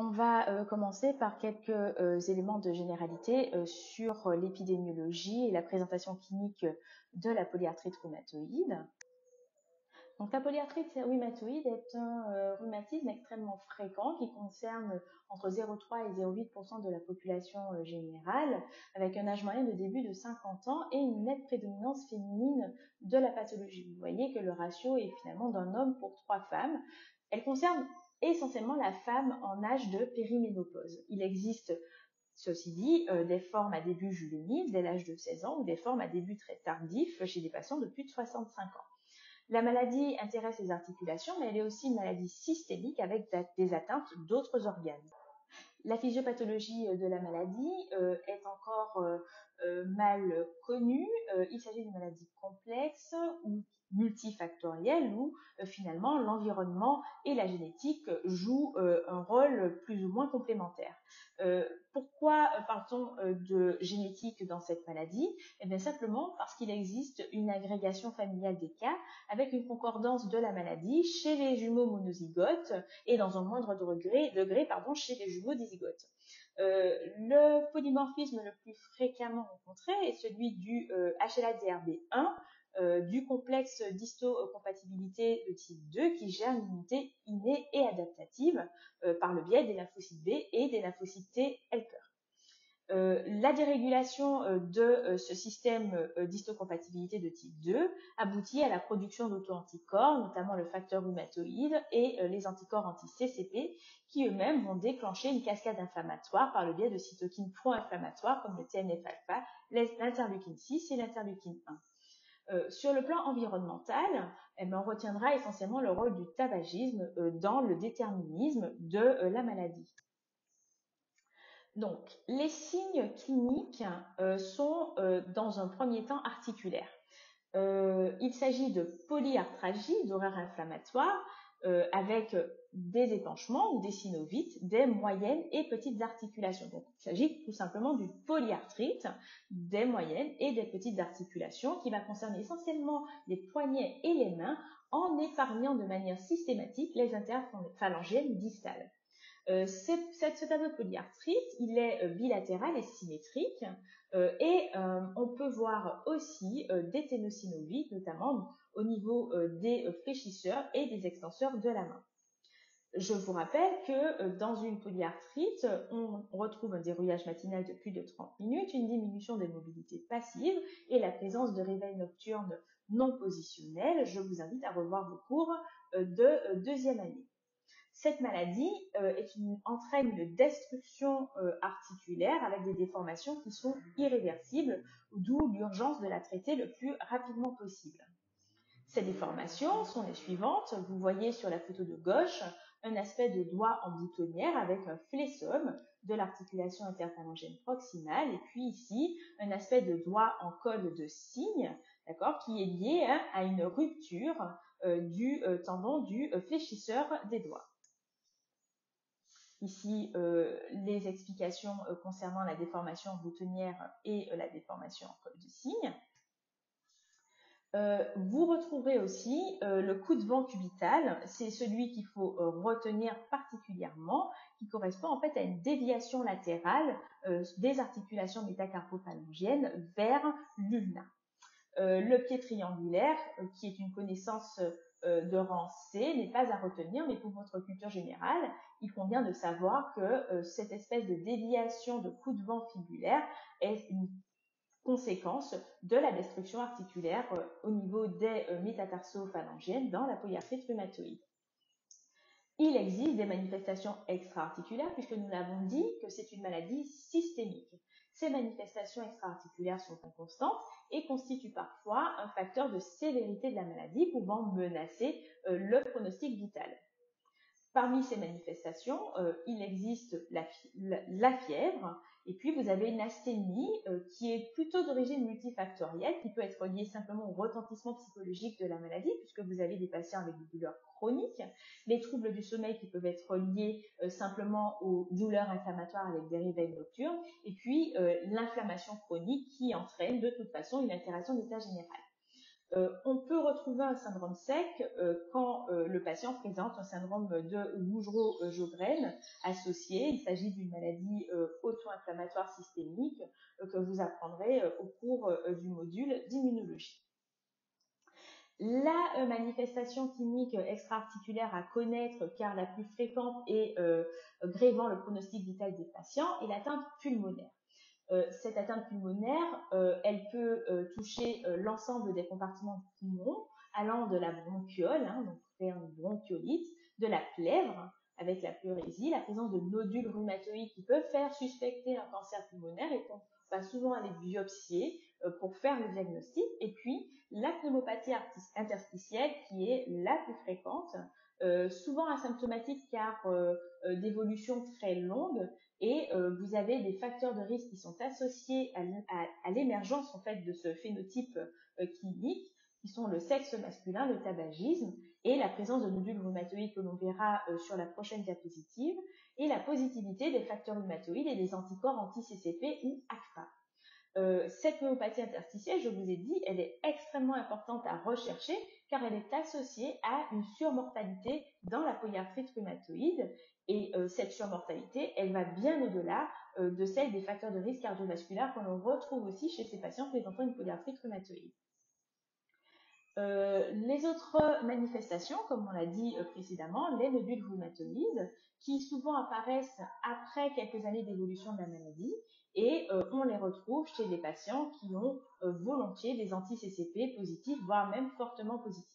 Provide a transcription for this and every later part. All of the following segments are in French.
On va commencer par quelques éléments de généralité sur l'épidémiologie et la présentation clinique de la polyarthrite rhumatoïde. Donc, la polyarthrite rhumatoïde est un rhumatisme extrêmement fréquent qui concerne entre 0,3 et 0,8% de la population générale, avec un âge moyen de début de 50 ans et une nette prédominance féminine de la pathologie. Vous voyez que le ratio est finalement d'un homme pour 3 femmes. Elle concerne essentiellement la femme en âge de périménopause. Il existe, ceci dit, des formes à début juvénile dès l'âge de 16 ans ou des formes à début très tardif chez des patients de plus de 65 ans. La maladie intéresse les articulations, mais elle est aussi une maladie systémique avec des atteintes d'autres organes. La physiopathologie de la maladie est encore mal connue. Il s'agit d'une maladie complexe ou multifactorielle où finalement l'environnement et la génétique jouent un rôle plus ou moins complémentaire. Pourquoi parle-t-on de génétique dans cette maladie? Eh bien simplement parce qu'il existe une agrégation familiale des cas avec une concordance de la maladie chez les jumeaux monozygotes et dans un moindre degré chez les jumeaux dizygotes. Le polymorphisme le plus fréquemment rencontré est celui du HLA-DRB1, du complexe d'histocompatibilité de type 2 qui gère l'immunité innée et adaptative par le biais des lymphocytes B et des lymphocytes T helper. La dérégulation de ce système d'histocompatibilité de type 2 aboutit à la production d'auto-anticorps, notamment le facteur rhumatoïde et les anticorps anti-CCP, qui eux-mêmes vont déclencher une cascade inflammatoire par le biais de cytokines pro-inflammatoires comme le TNF-alpha, l'interleukine 6 et l'interleukine 1. Sur le plan environnemental, on retiendra essentiellement le rôle du tabagisme dans le déterminisme de la maladie. Donc, les signes cliniques sont dans un premier temps articulaires. Il s'agit de polyarthralgie, d'horaires inflammatoires, avec des épanchements ou des synovites, des moyennes et petites articulations. Donc, il s'agit tout simplement d'une polyarthrite, des moyennes et des petites articulations qui va concerner essentiellement les poignets et les mains en épargnant de manière systématique les interphalangiennes distales. Ce tableau de polyarthrite, il est bilatéral et symétrique et on peut voir aussi des ténosynovites, notamment au niveau des fléchisseurs et des extenseurs de la main. Je vous rappelle que dans une polyarthrite, on retrouve un dérouillage matinal de plus de 30 minutes, une diminution des mobilités passives et la présence de réveils nocturnes non positionnels. Je vous invite à revoir vos cours de deuxième année. Cette maladie entraîne une destruction articulaire avec des déformations qui sont irréversibles, d'où l'urgence de la traiter le plus rapidement possible. Ces déformations sont les suivantes. Vous voyez sur la photo de gauche un aspect de doigt en boutonnière avec un flessum de l'articulation interphalangienne proximale et puis ici un aspect de doigt en col de cygne, d'accord, qui est lié à une rupture du tendon du fléchisseur des doigts. Ici, les explications concernant la déformation boutonnière et la déformation en col de cygne. Vous retrouverez aussi le coup de vent cubital, c'est celui qu'il faut retenir particulièrement, qui correspond en fait à une déviation latérale des articulations métacarpophalangiennes vers l'ulna. Le pied triangulaire, qui est une connaissance de rang C, n'est pas à retenir, mais pour votre culture générale, il convient de savoir que cette espèce de déviation de coup de vent fibulaire est une conséquence de la destruction articulaire au niveau des métatarso-phalangiennes dans la polyarthrite rhumatoïde. Il existe des manifestations extra-articulaires puisque nous l'avons dit que c'est une maladie systémique. Ces manifestations extra-articulaires sont inconstantes et constituent parfois un facteur de sévérité de la maladie pouvant menacer le pronostic vital. Parmi ces manifestations, il existe la fièvre et puis vous avez une asthénie qui est plutôt d'origine multifactorielle qui peut être liée simplement au retentissement psychologique de la maladie puisque vous avez des patients avec des douleurs chroniques, les troubles du sommeil qui peuvent être liés simplement aux douleurs inflammatoires avec des réveils nocturnes et puis l'inflammation chronique qui entraîne de toute façon une altération d'état général. On peut retrouver un syndrome sec quand le patient présente un syndrome de Bougreau-Sjogren associé. Il s'agit d'une maladie auto-inflammatoire systémique que vous apprendrez au cours du module d'immunologie. La manifestation clinique extra-articulaire à connaître, car la plus fréquente et grévant le pronostic vital des patients, est l'atteinte pulmonaire. Cette atteinte pulmonaire, elle peut toucher l'ensemble des compartiments du poumon, allant de la bronchiole, donc faire une bronchiolite, de la plèvre, avec la pleurésie, la présence de nodules rhumatoïdes qui peuvent faire suspecter un cancer pulmonaire, et on va souvent aller biopsier pour faire le diagnostic, et puis la pneumopathie interstitielle qui est la plus fréquente, souvent asymptomatique car d'évolution très longue, et vous avez des facteurs de risque qui sont associés à l'émergence en fait de ce phénotype clinique, qui sont le sexe masculin, le tabagisme et la présence de nodules rhumatoïdes que l'on verra sur la prochaine diapositive, et la positivité des facteurs rhumatoïdes et des anticorps anti-CCP ou ACPA. Cette pneumopathie interstitielle, je vous ai dit, elle est extrêmement importante à rechercher car elle est associée à une surmortalité dans la polyarthrite rhumatoïde, et cette surmortalité, elle va bien au-delà de celle des facteurs de risque cardiovasculaire que l'on retrouve aussi chez ces patients présentant une polyarthrite rhumatoïde. Les autres manifestations, comme on l'a dit précédemment, les nodules rhumatoïdes, qui souvent apparaissent après quelques années d'évolution de la maladie, et on les retrouve chez les patients qui ont volontiers des anti-CCP positifs, voire même fortement positifs.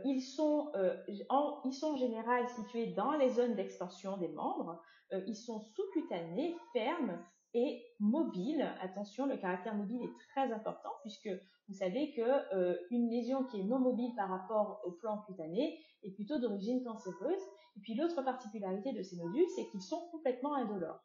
Ils sont en général situés dans les zones d'extension des membres, ils sont sous-cutanés, fermes et mobiles. Attention, le caractère mobile est très important puisque vous savez que une lésion qui est non mobile par rapport au plan cutané est plutôt d'origine cancéreuse. Et puis l'autre particularité de ces nodules, c'est qu'ils sont complètement indolores.